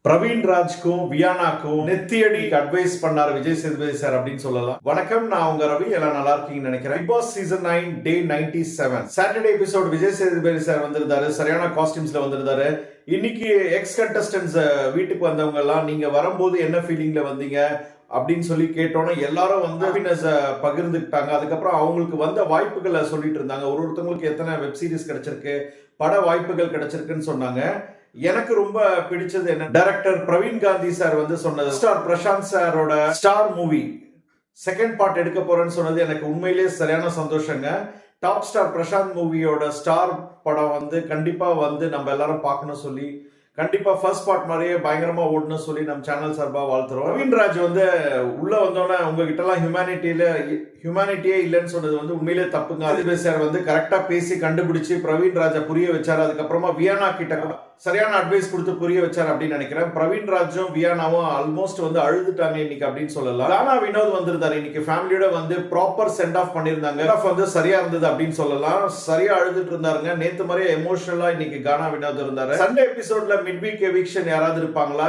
Praveen ராஜ்க்கும் வியானாக்கும் நெத்தியடி advice பண்ணார் Vijay Sethupathi sir அப்படின்னு சொல்லலாம். வணக்கம், நான் உங்க ரவி. எல்லாம் நல்லா இருக்கீங்கன்னு நினைக்கிறேன். பிக் பாஸ் சீசன் 9 டே 97 Saturday episode Vijay Sethupathi sir வந்திருந்தாரு. சரியான காஸ்டியூம்ஸ்ல வந்திருந்தாரு. இன்னைக்கு எக்ஸ் கண்டஸ்டன்ஸ் வீட்டுக்கு வந்தவங்க எல்லாம் நீங்க வரும்போது என்ன ஃபீலிங்ல வந்தீங்க அப்படின்னு சொல்லி கேட்டோன்னே எல்லாரும் ஹாப்பினஸ் பகிர்ந்துக்கிட்டாங்க. அதுக்கப்புறம் அவங்களுக்கு வந்த வாய்ப்புகளை சொல்லிட்டு இருந்தாங்க. ஒருத்தவங்களுக்கு எத்தனை வெப் சீரிஸ் கிடைச்சிருக்கு, பட வாய்ப்புகள் கிடைச்சிருக்குன்னு சொன்னாங்க. எனக்கு ரொம்ப பிடிச்சது என்ன, டைரக்டர் பிரவீன் காந்தி சார் சொன்னது, ஸ்டார் பிரசாந்த் சாரோட ஸ்டார் மூவி செகண்ட் பார்ட் எடுக்க போறேன்னு சொன்னது எனக்கு உண்மையிலேயே சரியான சந்தோஷங்க. டாப் ஸ்டார் பிரசாந்த் மூவியோட ஸ்டார் படம் கண்டிப்பா நம்ம எல்லாரும் பார்க்கணும் சொல்லி, கண்டிப்பா ஃபர்ஸ்ட் பார்ட் மாதிரியே பயங்கரமா ஓடணும் சொல்லி நம்ம சேனல் சார்பா வாழ்த்துறோம். பிரவீன் ராஜ் உள்ள வந்தோடனே உங்ககிட்ட எல்லாம் ஹியூமனிட்டியே இல்லைன்னு சொன்னது உண்மையிலே தப்புங்க. அதுவே சார் கரெக்டா பேசி கண்டுபிடிச்சு பிரவீன் ராஜை புரிய வச்சாரு. அதுக்கப்புறமா வியானா கிட்ட கூட சரியான அட்வைஸ் கொடுத்து புரிய வச்சார் அப்படின்னு நினைக்கிறேன். பிரவீன் ராஜும் வியானாவும் ஆல்மோஸ்ட் அழுதுட்டாங்க இன்னைக்கு அப்படின்னு சொல்லலாம். கானா வினோத் வந்திருந்தாரு இன்னைக்கு ஃபேமிலியோட ப்ராப்பர் சென்ட் ஆஃப் பண்ணிருந்தாங்க. சரியா இருந்தது அப்படின்னு சொல்லலாம். சரியா அழுதுட்டு இருந்தாருங்க. நேத்து மாதிரியே எமோஷனலா இன்னைக்கு கானா வினோத் இருந்தாரு. சண்டே எபிசோட்ல மிட் வீக் எவிக்ஷன் யாராவது இருப்பாங்களா?